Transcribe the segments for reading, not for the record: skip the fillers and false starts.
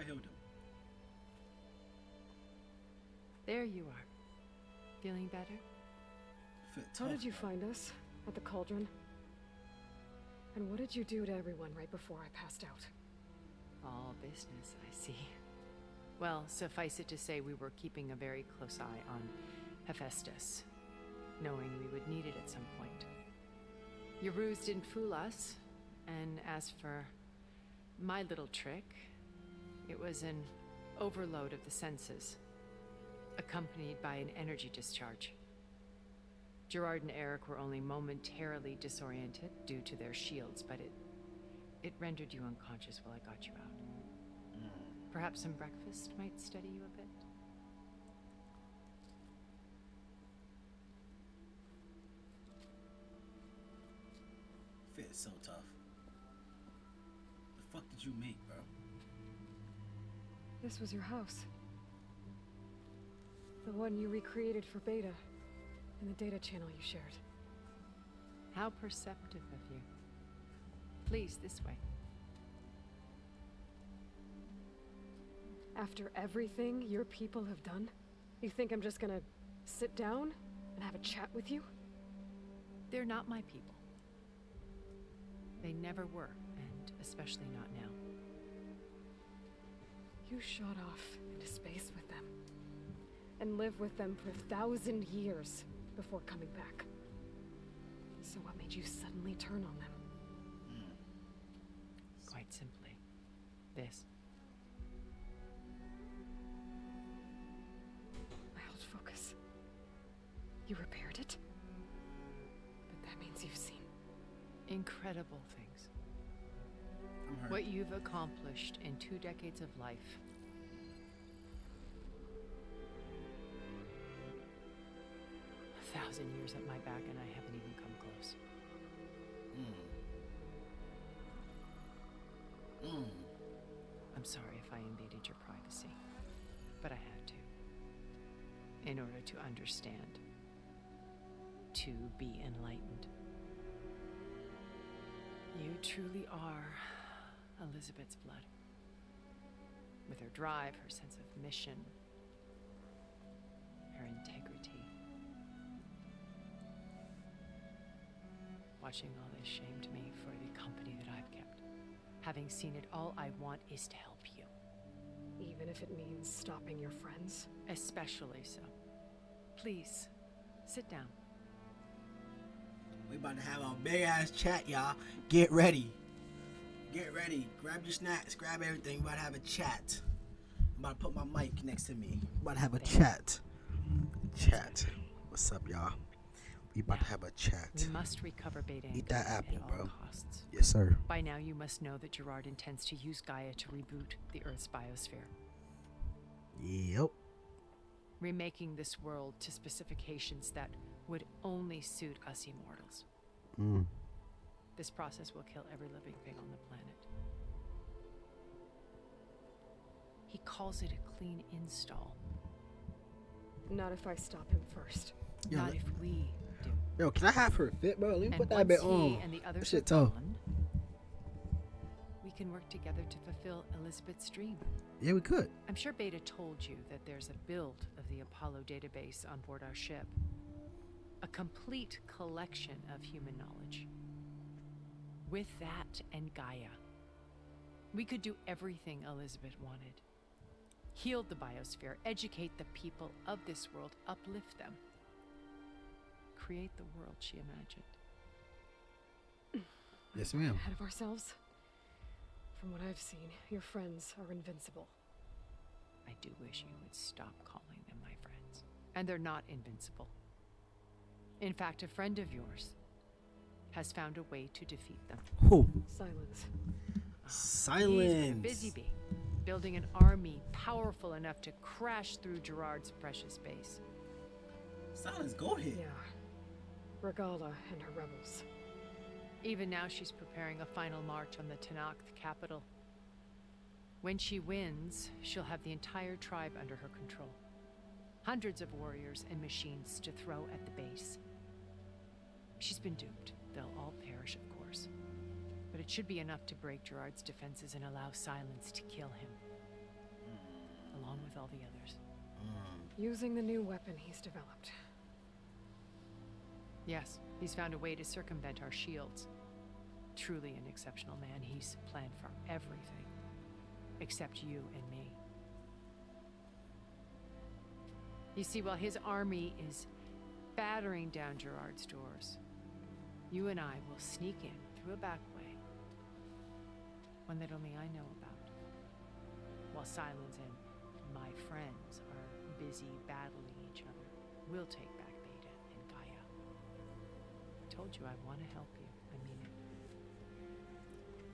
I healed him. There you are. Feeling better? Fit How tough, did you bro. find us? At the cauldron? And what did you do to everyone right before I passed out? All business, I see. Well, suffice it to say we were keeping a very close eye on Hephaestus, knowing we would need it at some point. Your ruse didn't fool us, and as for my little trick, it was an overload of the senses, accompanied by an energy discharge. Gerard and Eric were only momentarily disoriented due to their shields, but it rendered you unconscious while I got you out. Perhaps some breakfast might steady you a bit? Fit is so tough. The fuck did you make, bro? This was your house. The one you recreated for Beta, in the data channel you shared. How perceptive of you. Please, this way. After everything your people have done, you think I'm just gonna sit down and have a chat with you? They're not my people. They never were, and especially not now. You shot off into space with them, and lived with them for 1,000 years before coming back. So what made you suddenly turn on them? Quite simply, this. I held focus. You repaired it? But that means you've seen. Incredible things. I'm hurt. What you've accomplished in 2 decades of life. A 1,000 years at my back and I haven't even come close. I'm sorry if I invaded your privacy, but I had to. In order to understand. To be enlightened. You truly are Elizabeth's blood. With her drive, her sense of mission, her integrity. Watching all this shamed me for the company that I've kept. Having seen it all, I want is to help you. Even if it means stopping your friends? Especially so. Please, sit down. We about to have a big ass chat, y'all. Get ready. Get ready. Grab your snacks. Grab everything. We about to have a chat. I'm about to put my mic next to me. We about to have a chat. Chat. What's up, y'all? We about to have a chat. We must recover Beta and Eat that Gaia apple, at all bro. costs. Yes, sir. By now, you must know that Gerard intends to use Gaia to reboot the Earth's biosphere, Yep. remaking this world to specifications that would only suit us immortals. This process will kill every living thing on the planet. He calls it a clean install. Not if I stop him first. Yo, Not if we do. Yo, can I have her fit, bro? Let me And put that once bit he on. and the That others are shit tough. gone, we can work together to fulfill Elizabeth's dream. Yeah, we could. I'm sure Beta told you that there's a build of the Apollo database on board our ship. A complete collection of human knowledge. With that and Gaia, we could do everything Elizabeth wanted. Heal the biosphere, educate the people of this world, uplift them. Create the world she imagined. Yes, ma'am. Ahead of ourselves? From what I've seen, your friends are invincible. I do wish you would stop calling them my friends. And they're not invincible. In fact, a friend of yours has found a way to defeat them. Who? Silence. Silence. He's been busy bee, building an army powerful enough to crash through Gerard's precious base. Silence, go ahead. Yeah. Regala and her rebels. Even now, she's preparing a final march on the Tanakh capital. When she wins, she'll have the entire tribe under her control. Hundreds of warriors and machines to throw at the base. She's been duped. They'll all perish, of course. But it should be enough to break Gerard's defenses and allow Silence to kill him. along with all the others. Using the new weapon he's developed. Yes, he's found a way to circumvent our shields. Truly an exceptional man. He's planned for everything, except you and me. You see, while his army is battering down Gerard's doors, you and I will sneak in through a back way, one that only I know about, while Silence and my friends are busy battling each other. We'll take back Beta and Gaia. I told you I want to help you. I mean it.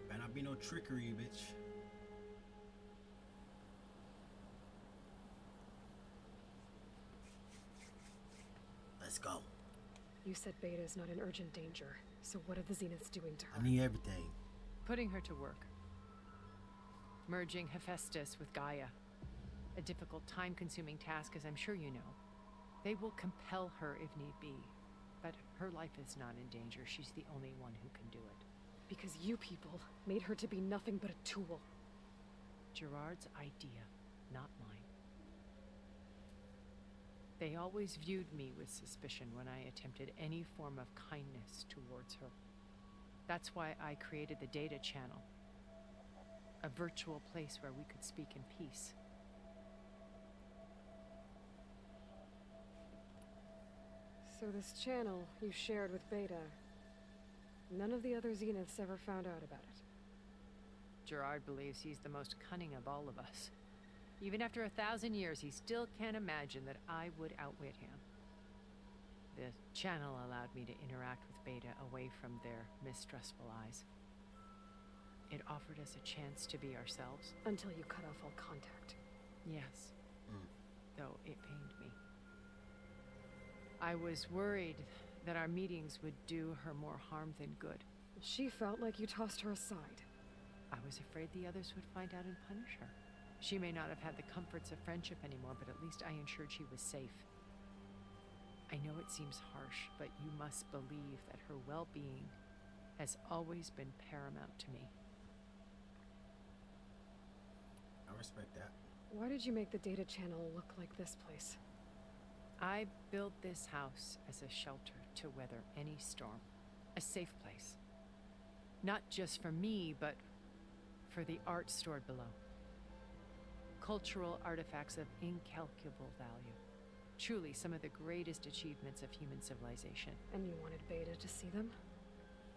Better not be no trickery, bitch. Let's go. You said Beta is not in urgent danger, so what are the Zeniths doing to her? I need everything. Putting her to work. Merging Hephaestus with Gaia. A difficult, time-consuming task, as I'm sure you know. They will compel her if need be. But her life is not in danger. She's the only one who can do it. Because you people made her to be nothing but a tool. Gerard's idea, not mine. They always viewed me with suspicion when I attempted any form of kindness towards her. That's why I created the data channel. A virtual place where we could speak in peace. So this channel you shared with Beta, none of the other Zeniths ever found out about it. Gerard believes he's the most cunning of all of us. Even after 1,000 years, he still can't imagine that I would outwit him. The channel allowed me to interact with Beta away from their mistrustful eyes. It offered us a chance to be ourselves. Until you cut off all contact. Yes. Though it pained me. I was worried that our meetings would do her more harm than good. She felt like you tossed her aside. I was afraid the others would find out and punish her. She may not have had the comforts of friendship anymore, but at least I ensured she was safe. I know it seems harsh, but you must believe that her well-being has always been paramount to me. I respect that. Why did you make the data channel look like this place? I built this house as a shelter to weather any storm. A safe place. Not just for me, but for the art stored below. Cultural artifacts of incalculable value. Truly some of the greatest achievements of human civilization. And you wanted Beta to see them?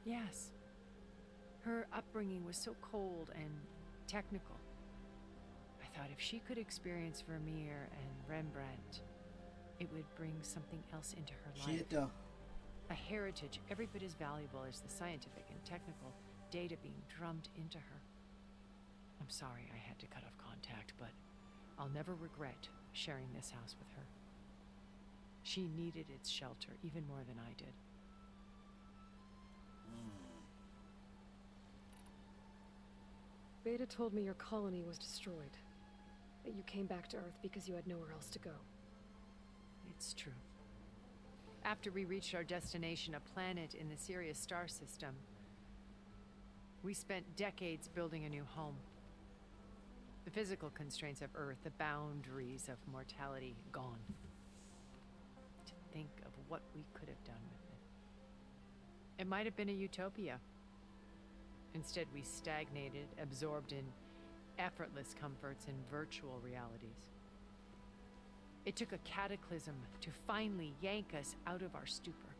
Yes. Her upbringing was so cold and technical. I thought if she could experience Vermeer and Rembrandt, it would bring something else into her life. Shit, though. A heritage every bit as valuable as the scientific and technical data being drummed into her. I'm sorry I had to cut off contact, but I'll never regret sharing this house with her. She needed its shelter even more than I did. Beta told me your colony was destroyed. That you came back to Earth because you had nowhere else to go. It's true. After we reached our destination, a planet in the Sirius star system, we spent decades building a new home. The physical constraints of Earth, the boundaries of mortality, gone. To think of what we could have done with it. It might have been a utopia. Instead, we stagnated, absorbed in effortless comforts and virtual realities. It took a cataclysm to finally yank us out of our stupor.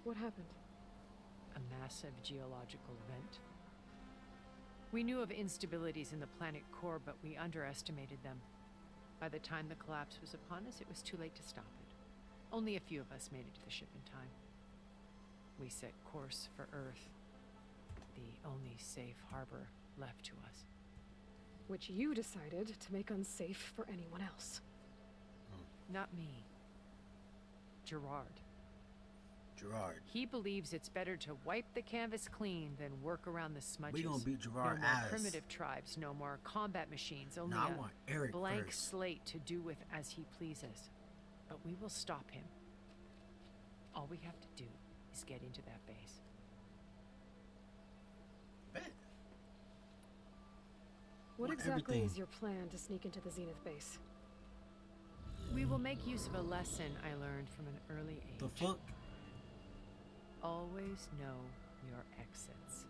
What happened? A massive geological event. We knew of instabilities in the planet core, but we underestimated them. By the time the collapse was upon us, it was too late to stop it. Only a few of us made it to the ship in time. We set course for Earth, the only safe harbor left to us. Which you decided to make unsafe for anyone else. Not me. Gerard. Gerard. He believes it's better to wipe the canvas clean than work around the smudges. We gonna beat Gerard no more ass. primitive tribes, no more combat machines, only Nah, I a want Eric blank first. slate to do with as he pleases. But we will stop him. All we have to do is get into that base. Bet. What want exactly everything. is your plan to sneak into the Zenith base? We will make use of a lesson I learned from an early age. The fuck? Always know your exits.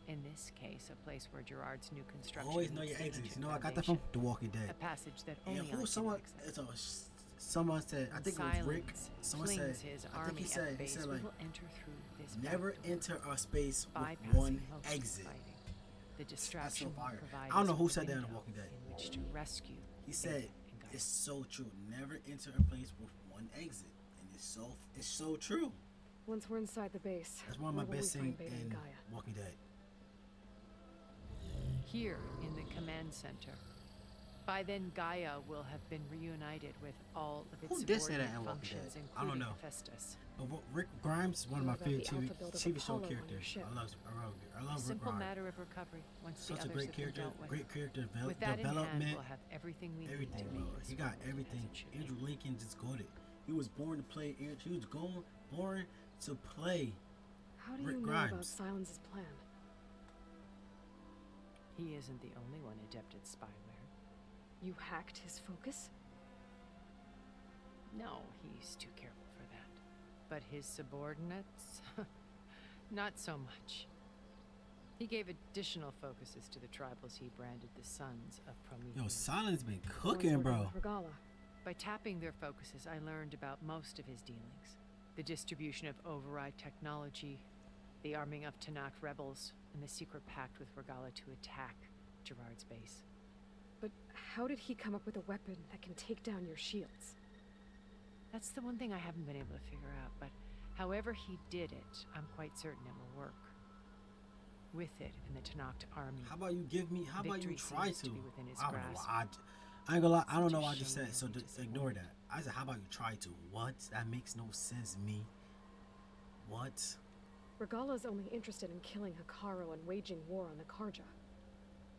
In this case, a place where Gerard's new construction Always know meets your the exits. ancient You know, I got that from foundation. The Walking Dead. A passage that And only I who? can Someone. access. Someone said. I think it was Rick. Silence Someone said. flings his I army think he at said. He base. said We like, will enter through this never back door, enter a space with bypassing one most of the exit. fighting. The That's distraction so will fire. provide I don't us know who with a said that in The window Walking Dead. in which to rescue He Ada said and Gaia. it's so true. Never enter a place with one exit, and it's so true. Once we're inside the base, That's one of my where will best we find things Beta and in Gaia? Walking Dead. Here in the command center. By then, Gaia will have been reunited with all of its Who did say that subordinate in Walking functions, Dead? I including don't know. Hephaestus. But Rick Grimes is one of my What about favorite the alpha build of TV show Apollo on your characters. ship? I love Rick Simple Grimes. matter of recovery once Such the a others great have been character, dealt with. great character With that in hand, development. we'll have everything we need Everything, to bro. make this He got world as everything. it should be. Andrew Lincoln just got it. He was born to play. He was born to play. How do Rick you know about Grimes. Silence's plan? He isn't the only one adept at spyware. You hacked his focus? No, he's too careful for that. But his subordinates? Not so much. He gave additional focuses to the tribals he branded the Sons of Prometheus. Yo, Silence been The cooking, ones working bro. with Regala. By tapping their focuses, I learned about most of his dealings. The distribution of override technology, the arming of Tanakh rebels, and the secret pact with Regala to attack Gerard's base. But how did he come up with a weapon that can take down your shields? That's the one thing I haven't been able to figure out, but however he did it, I'm quite certain it will work. With it in the Tanakh army. How about you give me? How about you Victory try seems to? to be within his I don't know. grasp. I ain't gonna lie. I don't Such know a what I just shame said. So that we just ignore that. I said, how about you try to? What? That makes no sense. Me. What? Regala's only interested in killing Hikaru and waging war on the Karja.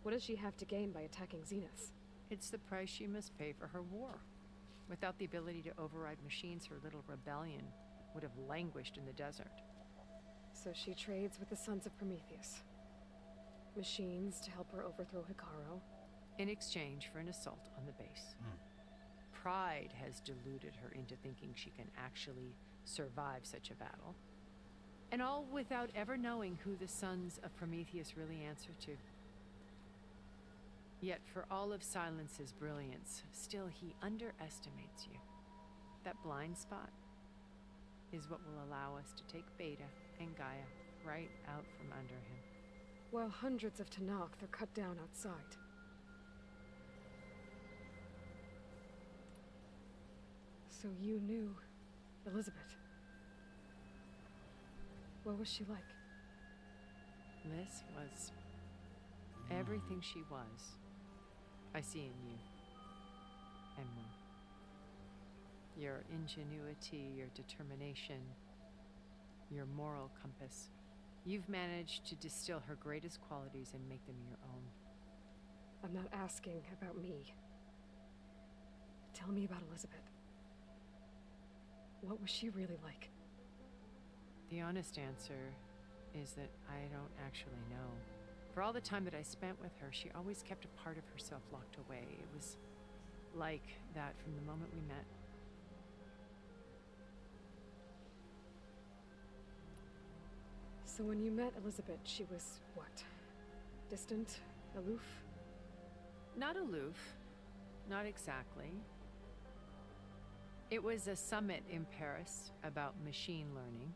What does she have to gain by attacking Zeniths? It's the price she must pay for her war. Without the ability to override machines, her little rebellion would have languished in the desert. So she trades with the Sons of Prometheus. Machines to help her overthrow Hikaru. In exchange for an assault on the base. Pride has deluded her into thinking she can actually survive such a battle. And all without ever knowing who the Sons of Prometheus really answer to. Yet for all of Silence's brilliance, still he underestimates you. That blind spot is what will allow us to take Beta and Gaia right out from under him. While hundreds of Tanakh are cut down outside. So you knew Elizabeth. What was she like? Liz was everything she was. I see in you. And more. Your ingenuity, your determination, your moral compass. You've managed to distill her greatest qualities and make them your own. I'm not asking about me. Tell me about Elizabeth. What was she really like? The honest answer is that I don't actually know. For all the time that I spent with her, she always kept a part of herself locked away. It was like that from the moment we met. So when you met Elizabeth, she was what? Distant? Aloof? Not aloof. Not exactly. It was a summit in Paris about machine learning.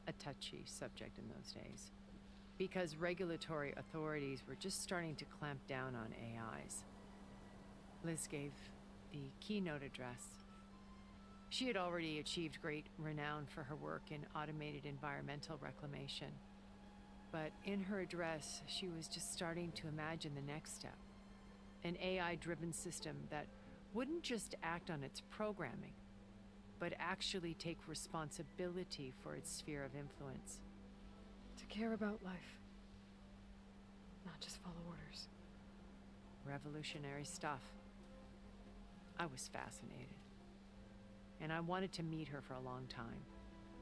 A touchy subject in those days. Because regulatory authorities were just starting to clamp down on AIs. Liz gave the keynote address. She had already achieved great renown for her work in automated environmental reclamation. But in her address, she was just starting to imagine the next step. An AI-driven system that wouldn't just act on its programming, but actually take responsibility for its sphere of influence. To care about life. Not just follow orders. Revolutionary stuff. I was fascinated. And I wanted to meet her for a long time.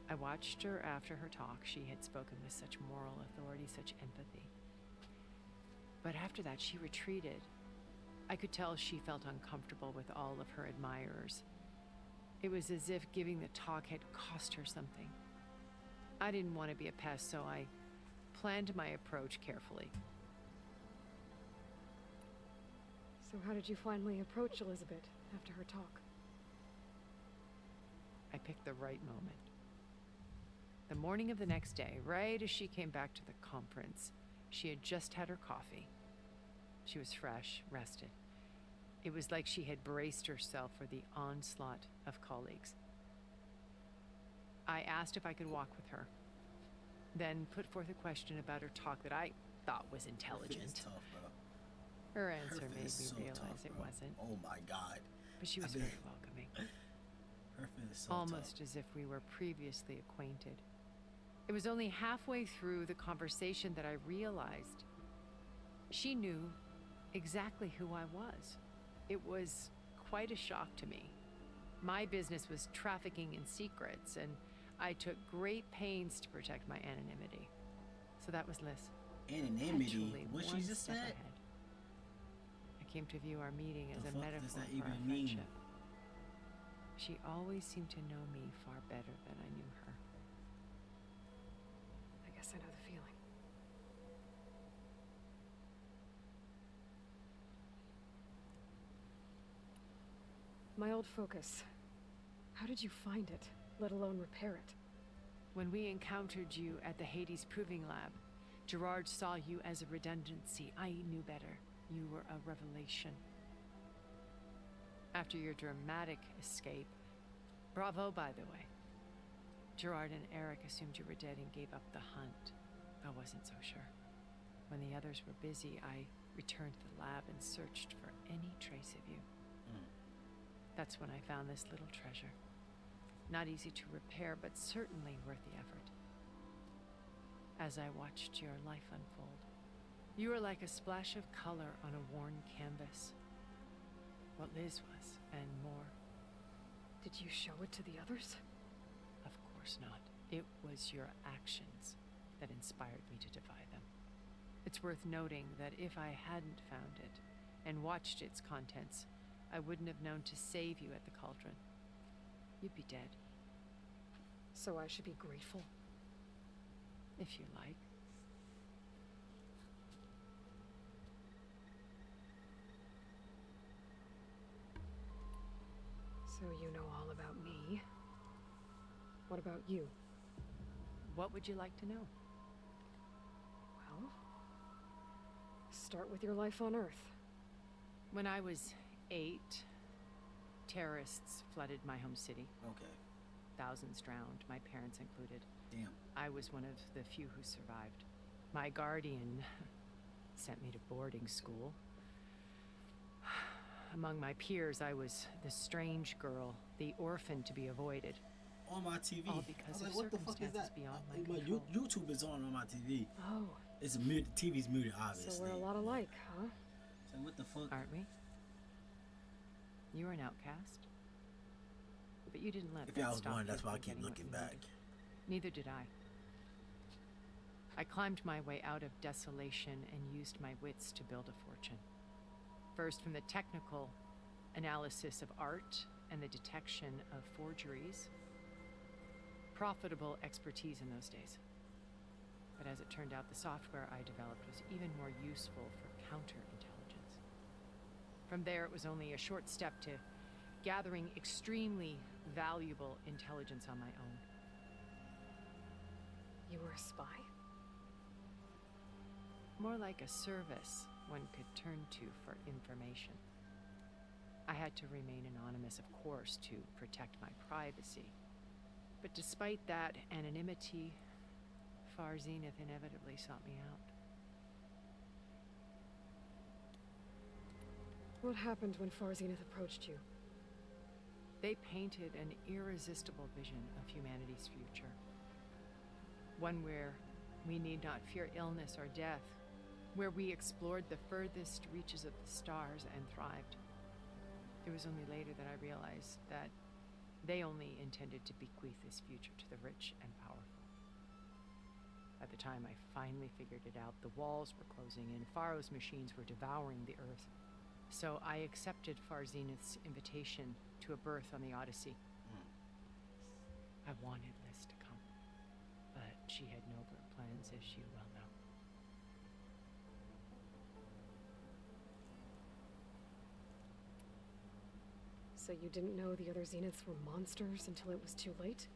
I watched her after her talk. She had spoken with such moral authority, such empathy. But after that, she retreated. I could tell she felt uncomfortable with all of her admirers. It was as if giving the talk had cost her something. I didn't want to be a pest, so I planned my approach carefully. So how did you finally approach Elizabeth after her talk? I picked the right moment. The morning of the next day, right as she came back to the conference, she had just had her coffee. She was fresh, rested. It was like she had braced herself for the onslaught of colleagues. I asked if I could walk with her, then put forth a question about her talk that I thought was intelligent. Tough, bro. Her answer Her made me face is so realize tough, it bro. wasn't, Oh my God. but she was very welcoming, Her face is so almost tough. as if we were previously acquainted. It was only halfway through the conversation that I realized she knew exactly who I was. It was quite a shock to me. My business was trafficking in secrets, and I took great pains to protect my anonymity. So that was Liz. Anonymity? Perpetually What she one just step said? ahead. I came to view our meeting as The a fuck metaphor does that for even our mean? friendship. She always seemed to know me far better than I knew her. I guess I know the feeling. My old focus. How did you find it, let alone repair it? When we encountered you at the Hades Proving Lab, Gerard saw you as a redundancy. I knew better. You were a revelation. After your dramatic escape, bravo, by the way. Gerard and Eric assumed you were dead and gave up the hunt. I wasn't so sure. When the others were busy, I returned to the lab and searched for any trace of you. That's when I found this little treasure. Not easy to repair, but certainly worth the effort. As I watched your life unfold, you were like a splash of color on a worn canvas. What Liz was, and more. Did you show it to the others? Of course not. It was your actions that inspired me to defy them. It's worth noting that if I hadn't found it and watched its contents, I wouldn't have known to save you at the cauldron. You'd be dead. So I should be grateful? If you like. So you know all about me. What about you? What would you like to know? Well, start with your life on Earth. When I was 8, terrorists flooded my home city. Okay. Thousands drowned, my parents included. Damn. I was one of the few who survived. My guardian sent me to boarding school. Among my peers, I was the strange girl, the orphan to be avoided. On my TV. All because I was of like, what the fuck is circumstances that? beyond my My control. YouTube is on my TV. Oh, It's muted. TV's muted, obviously. so we're a lot alike, huh? So what the fuck? Aren't we? You were an outcast. But you didn't let If that y'all was stop blind, you that's why I from keep getting what looking you back. needed. Neither did I. I climbed my way out of desolation and used my wits to build a fortune. First, from the technical analysis of art and the detection of forgeries. Profitable expertise in those days. But as it turned out, the software I developed was even more useful for counterintelligence. From there, it was only a short step to gathering extremely valuable intelligence on my own. You were a spy? More like a service one could turn to for information. I had to remain anonymous, of course, to protect my privacy. But despite that anonymity, Far Zenith inevitably sought me out. What happened when Far Zenith approached you? They painted an irresistible vision of humanity's future. One where we need not fear illness or death, where we explored the furthest reaches of the stars and thrived. It was only later that I realized that they only intended to bequeath this future to the rich and powerful. By the time I finally figured it out, the walls were closing in, Faro's machines were devouring the Earth. So I accepted Farzenith's invitation to a berth on the Odyssey. I wanted Liz to come, but she had nobler plans, as you well know. So you didn't know the other Zeniths were monsters until it was too late?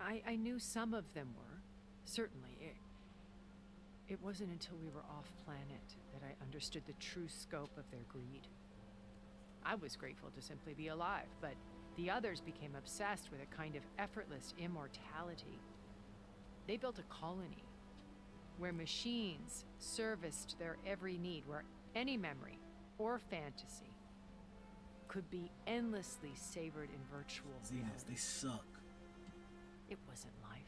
I knew some of them were, certainly. It wasn't until we were off-planet that I understood the true scope of their greed. I was grateful to simply be alive, but the others became obsessed with a kind of effortless immortality. They built a colony where machines serviced their every need, where any memory or fantasy could be endlessly savored in virtual Zeniths, reality. they suck. It wasn't life.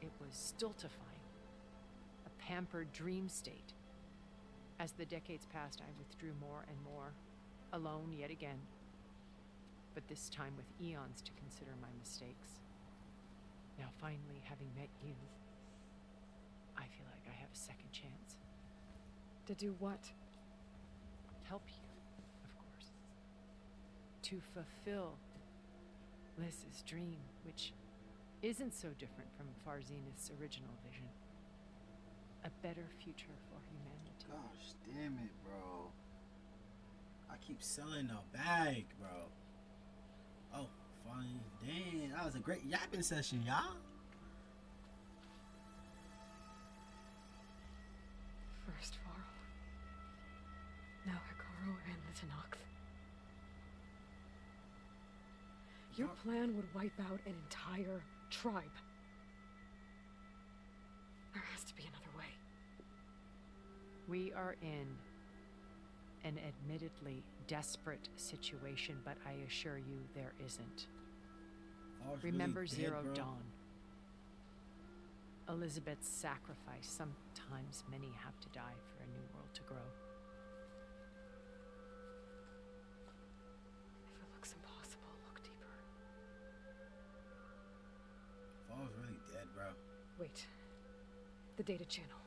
It was stultifying, a pampered dream state. As the decades passed, I withdrew more and more, alone yet again, but this time with eons to consider my mistakes. Now finally, having met you, I feel like I have a second chance. To do what? Help you, of course. To fulfill Liz's dream, which isn't so different from Farzenith's original vision. A better future for humanity. Gosh damn it, bro. I keep selling the bag, bro. Oh, fine. Dang, that was a great yapping session, y'all. First Faro. Now Hikaru and the Tenakth. Your plan would wipe out an entire tribe. There has to be another way. We are in an admittedly desperate situation, but I assure you there isn't. Fall's Remember really dead, Zero bro. Dawn. Elizabeth's sacrifice. Sometimes many have to die for a new world to grow. If it looks impossible, look deeper. Fall's really dead, bro. Wait. The data channel.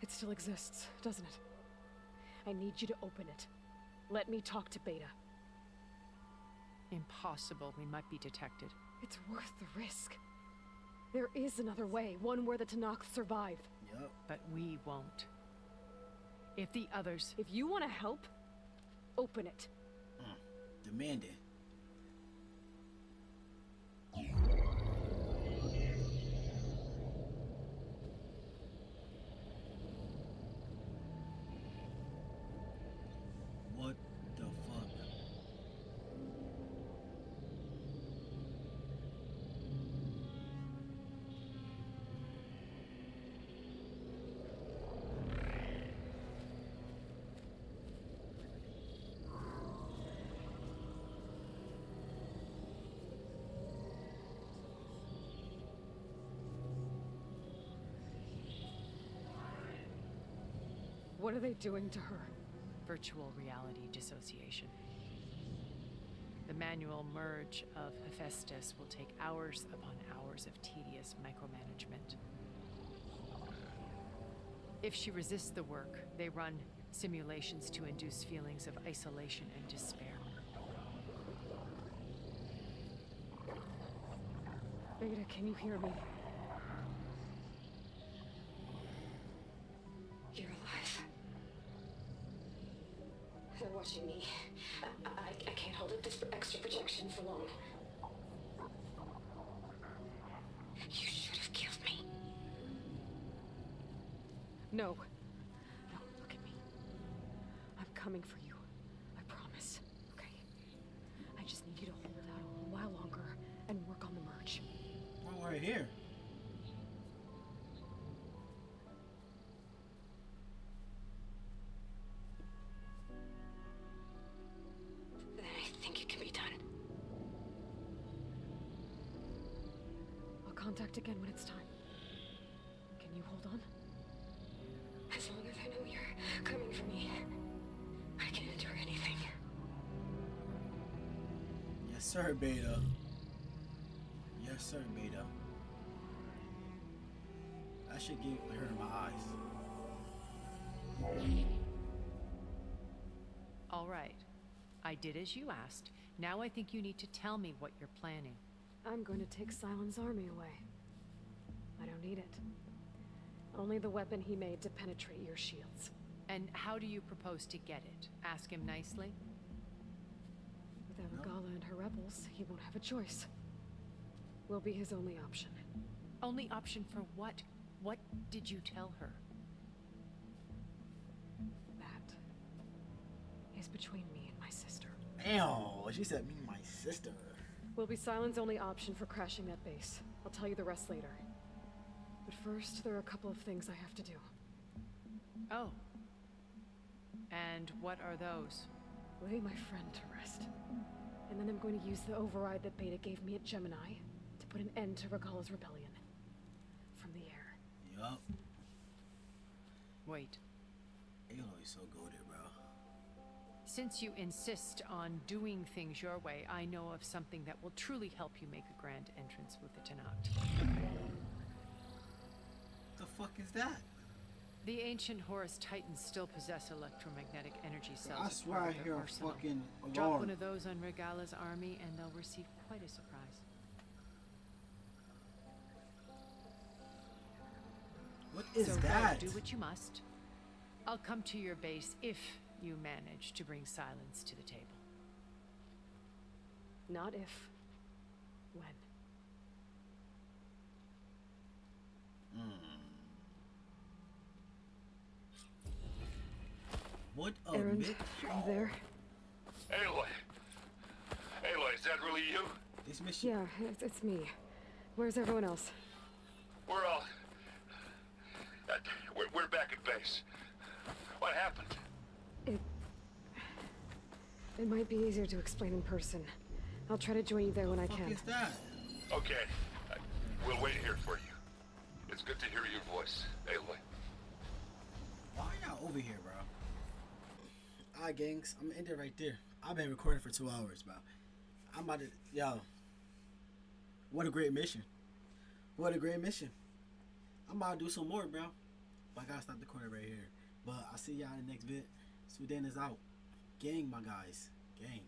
It still exists, doesn't it? I need you to open it. Let me talk to Beta. Impossible. We might be detected. It's worth the risk. There is another way, one where the Tenakth survive. Yup. But we won't. If the others... If you want to help, open it. Demand it. What the fuck? What are they doing to her? Virtual reality dissociation. The manual merge of Hephaestus will take hours upon hours of tedious micromanagement. If she resists the work, they run simulations to induce feelings of isolation and despair. Beta, can you hear me? You're alive. They're watching me. I can't hold up this extra projection for long. You should have killed me. No. No, look at me. I'm coming for you. I promise. Okay? I just need you to hold out a little while longer and work on the merge. Oh, right here. Then I think it can be done. I'll contact again when it's time. Can you hold on? As long as I know you're coming for me, I can endure anything. Yes, sir, Beta. Yes, sir, Beta. I should get her in my eyes. All right. I did as you asked. Now I think you need to tell me what you're planning. I'm going to take Silent's army away. I don't need it. Only the weapon he made to penetrate your shields. And how do you propose to get it? Ask him nicely? Without Regala and her rebels, he won't have a choice. We'll be his only option. Only option for what? What did you tell her? That is between me and my sister. Damn, she said me and my sister. Will be Silent's only option for crashing that base. I'll tell you the rest later. But first, there are a couple of things I have to do. Oh. And what are those? Lay my friend to rest. And then I'm going to use the override that Beta gave me at Gemini to put an end to Regala's rebellion. From the air. Yup. Wait. Aloy's so goated, bro. Since you insist on doing things your way, I know of something that will truly help you make a grand entrance with the Tenat. The fuck is that? The ancient Horus Titans still possess electromagnetic energy cells. I as swear part I of their hear a arsenal. fucking Drop alarm. one of those on Regala's army, and they'll receive quite a surprise. What is So that? do what you must. I'll come to your base if you manage to bring Silence to the table. Not if. When. What a Aaron, bitch. are you there? Aloy! Aloy, is that really you? This mission. Yeah, it's me. Where's everyone else? We're all... we're back at base. What happened? It might be easier to explain in person. I'll try to join you there when I What the can. fuck is that? Okay. We'll wait here for you. It's good to hear your voice, Aloy. Why y'all over here, bro? Alright, gangs. I'm gonna end it right there. I've been recording for 2 hours, bro. I'm about to... Yo. What a great mission. What a great mission. I'm about to do some more, bro. But I gotta stop the recording right here. But I'll see y'all in the next vid. Sweden is out. Gang, my guys. Gang.